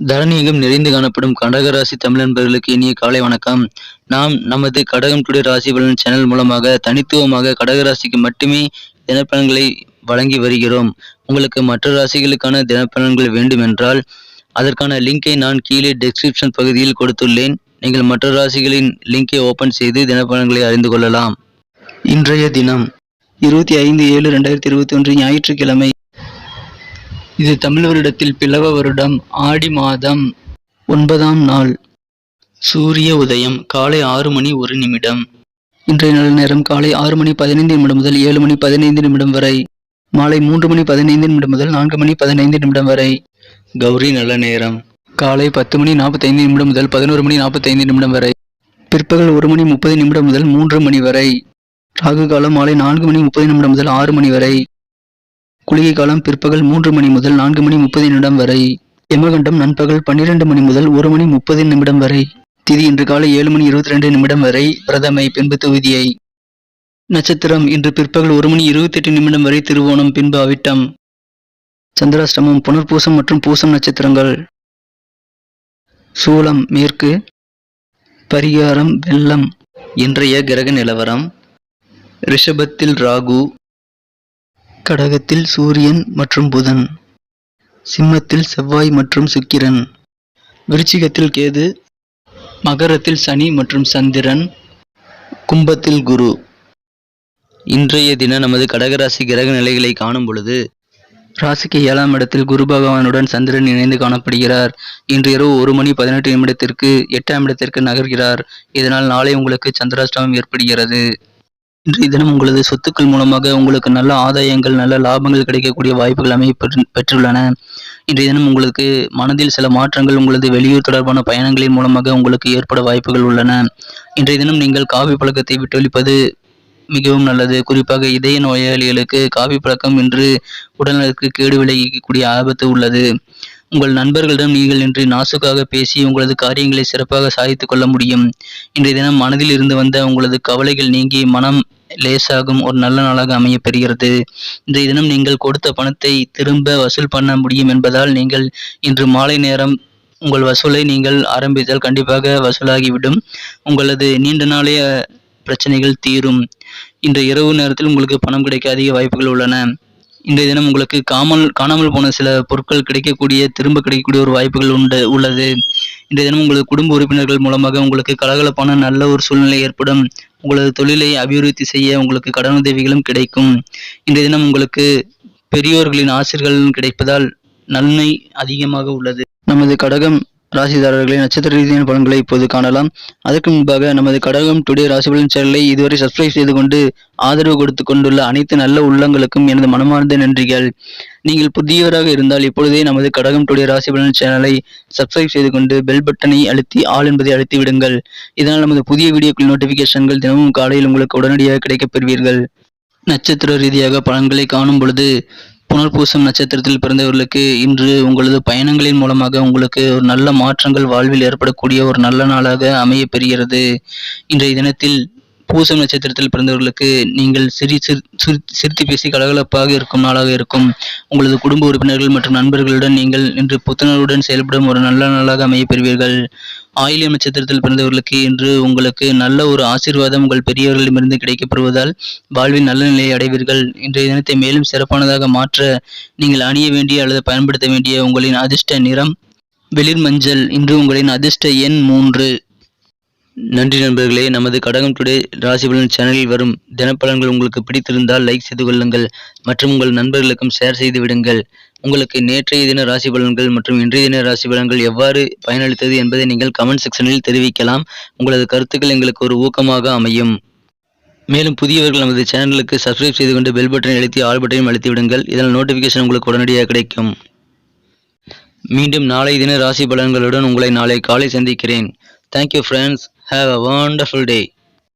தரணியெங்கும் நிறைந்து காணப்படும் கடகராசி தமிழ் நண்பர்களுக்கு இனிய காலை வணக்கம். நாம் நமது கடகம் டுடே ராசி பலன் சேனல் மூலமாக தனித்துவமாக கடகராசிக்கு மட்டுமே தினப்பலன்களை வழங்கி வருகிறோம். உங்களுக்கு மற்ற ராசிகளுக்கான தினப்பலன்கள் வேண்டுமென்றால் அதற்கான லிங்கை நான் கீழே டிஸ்கிரிப்ஷன் பகுதியில் கொடுத்துள்ளேன். நீங்கள் மற்ற ராசிகளின் லிங்கை ஓபன் செய்து தினப்பலன்களை அறிந்து கொள்ளலாம். இன்றைய தினம் 25/7/2021 ஞாயிற்றுக்கிழமை. இது தமிழ் வருடத்தில் பிளவ வருடம் ஆடி மாதம் 9ஆம் நாள். சூரிய உதயம் காலை 6:01. இன்றைய நல்ல நேரம் காலை 6:15 முதல் 7:15 வரை, மாலை 3:15 முதல் 4:15 வரை. கௌரி நல்ல நேரம் காலை 10:45 முதல் 11:45 வரை, பிற்பகல் 1:30 முதல் 3 மணி வரை. ராகு காலம் மாலை 4:30 முதல் 6 மணி வரை. குளிகை காலம் பிற்பகல் 3 மணி முதல் 4:30 வரை. யமகண்டம் நண்பகல் 12 மணி முதல் 1:30 வரை. திதி இன்று காலை 7:22 வரை பிரதமை, பின்பு துவிதியை. நட்சத்திரம் இன்று பிற்பகல் 1:28 வரை திருவோணம், பின்பு அவிட்டம். சந்திராஷ்டமம் புனர்பூசம் மற்றும் பூசம் நட்சத்திரங்கள். சூலம் மேற்கு. பரிகாரம் வெள்ளம். இன்றைய கிரக நிலவரம்: ரிஷபத்தில் ராகு, கடகத்தில் சூரியன் மற்றும் புதன், சிம்மத்தில் செவ்வாய் மற்றும் சுக்கிரன், விருச்சிகத்தில் கேது, மகரத்தில் சனி மற்றும் சந்திரன், கும்பத்தில் குரு. இன்றைய தினம் நமது கடகராசி கிரக நிலைகளை காணும் பொழுது, ராசிக்கு 7ஆம் இடத்தில் குரு பகவானுடன் சந்திரன் இணைந்து காணப்படுகிறார். இன்று இரவு 1:18 8ஆம் இடத்திற்கு நகர்கிறார். இதனால் நாளை உங்களுக்கு சந்திராஷ்டமம் ஏற்படுகிறது. இன்றைய தினம் உங்களது சொத்துக்கள் மூலமாக உங்களுக்கு நல்ல ஆதாயங்கள், நல்ல லாபங்கள் கிடைக்கக்கூடிய வாய்ப்புகள் அமைய பெற்றுள்ளன. இன்றைய தினம் உங்களுக்கு மனதில் சில மாற்றங்கள் உங்களது வெளியூர் தொடர்பான பயணங்களின் மூலமாக உங்களுக்கு ஏற்பட வாய்ப்புகள் உள்ளன. இன்றைய தினம் நீங்கள் காபி பழக்கத்தை விட்டொழிப்பது மிகவும் நல்லது. குறிப்பாக இதய நோயாளிகளுக்கு காபி பழக்கம் இன்று உடல்நலத்திற்கு கேடு விளைவிக்கக்கூடிய ஆபத்து உள்ளது. உங்கள் நண்பர்களிடம் நீங்கள் இன்று நாசுக்காக பேசி உங்களது காரியங்களை சிறப்பாக சாதித்துக் கொள்ள முடியும். இன்றைய தினம் மனதில் இருந்து வந்த உங்களது கவலைகள் நீங்கி மனம் லேசாகும் ஒரு நல்ல நாளாக அமைய பெறுகிறது. இன்றைய தினம் நீங்கள் கொடுத்த பணத்தை திரும்ப வசூல் பண்ண முடியும் என்பதால் நீங்கள் இன்று மாலை நேரம் உங்கள் வசூலை நீங்கள் ஆரம்பித்தால் கண்டிப்பாக வசூலாகிவிடும். உங்களது நீண்ட நாளைய பிரச்சனைகள் தீரும். இன்று இரவு நேரத்தில் உங்களுக்கு பணம் கிடைக்க அதிக வாய்ப்புகள் உள்ளன. இன்றைய தினம் உங்களுக்கு காணாமல் போன சில பொருட்கள் திரும்ப கிடைக்கக்கூடிய ஒரு வாய்ப்புகள் உள்ளது. இன்றைய தினம் உங்களது குடும்ப உறுப்பினர்கள் மூலமாக உங்களுக்கு கலகலப்பான நல்ல ஒரு சூழ்நிலை ஏற்படும். உங்களது தொழிலை அபிவிருத்தி செய்ய உங்களுக்கு கடனுதவிகளும் கிடைக்கும். இன்றைய தினம் உங்களுக்கு பெரியோர்களின் ஆசீர்வாதம் கிடைப்பதால் நன்மை அதிகமாக உள்ளது. நமது கடகம் ராசிதாரர்களின் நட்சத்திர ரீதியான பலன்களை இப்போது காணலாம். அதற்கு முன்பாக நமது கடகம் டுடே ராசி பலன் சேனலை இதுவரை சப்ஸ்கிரைப் செய்து கொண்டு ஆதரவு கொடுத்து கொண்டுள்ள அனைத்து நல்ல உள்ளங்களுக்கும் எனது மனமார்ந்த நன்றிகள். நீங்கள் புதியவராக இருந்தால் இப்பொழுதே நமது கடகம் டுடே ராசி பலன் சேனலை சப்ஸ்கிரைப் செய்து கொண்டு பெல் பட்டனை அழுத்தி ஆல் என்பதை அழுத்தி விடுங்கள். இதனால் நமது புதிய வீடியோக்கள் நோட்டிபிகேஷன்கள் தினமும் காலையில் உங்களுக்கு உடனடியாக கிடைக்கப் பெறுவீர்கள். நட்சத்திர ரீதியாக பலன்களை காணும் பொழுது, புனர்பூசம் நட்சத்திரத்தில் பிறந்தவர்களுக்கு இன்று உங்களது பயணங்களின் மூலமாக உங்களுக்கு ஒரு நல்ல மாற்றங்கள் வாழ்வில் ஏற்படக்கூடிய ஒரு நல்ல நாளாக அமைய பெறுகிறது. இன்றைய தினத்தில் பூசம் நட்சத்திரத்தில் பிறந்தவர்களுக்கு நீங்கள் சிரித்து பேசி கலகலப்பாக இருக்கும் நாளாக இருக்கும். உங்களது குடும்ப உறுப்பினர்கள் மற்றும் நண்பர்களுடன் நீங்கள் இன்று புத்துணர்வுடன் செயல்படும் ஒரு நல்ல நாளாக அமைய பெறுவீர்கள். ஆயில்யம் நட்சத்திரத்தில் பிறந்தவர்களுக்கு இன்று உங்களுக்கு நல்ல ஒரு ஆசீர்வாதம் உங்கள் பெரியவர்களிடமிருந்து கிடைக்கப்படுவதால் வாழ்வில் நல்ல நிலையை அடைவீர்கள். இன்றைய தினத்தை மேலும் சிறப்பானதாக மாற்ற நீங்கள் அணிய வேண்டிய அல்லது பயன்படுத்த வேண்டிய உங்களின் அதிர்ஷ்ட நிறம் வெளிர் மஞ்சள். இன்று உங்களின் அதிர்ஷ்ட எண் 3. நன்றி நண்பர்களே. நமது கடகம் டுடே ராசி பலன் சேனலில் வரும் தினப்பலன்கள் உங்களுக்கு பிடித்திருந்தால் லைக் செய்து கொள்ளுங்கள் மற்றும் உங்கள் நண்பர்களுக்கும் ஷேர் செய்து விடுங்கள். உங்களுக்கு நேற்றைய தின ராசி பலன்கள் மற்றும் இன்றைய தின ராசி பலன்கள் எவ்வாறு பயனளித்தது என்பதை நீங்கள் கமெண்ட் செக்ஷனில் தெரிவிக்கலாம். உங்களது கருத்துக்கள் எங்களுக்கு ஒரு ஊக்கமாக அமையும். மேலும் புதியவர்கள் நமது சேனலுக்கு சப்ஸ்கிரைப் செய்து கொண்டு பெல் பட்டனை அழுத்தி ஆல் பட்டனையும் அழுத்தி விடுங்கள். இதனால் நோட்டிஃபிகேஷன் உங்களுக்கு உடனடியாக கிடைக்கும். மீண்டும் நாளை தின ராசி பலன்களுடன் உங்களை நாளை காலை சந்திக்கிறேன். Thank you friends. Have a wonderful day.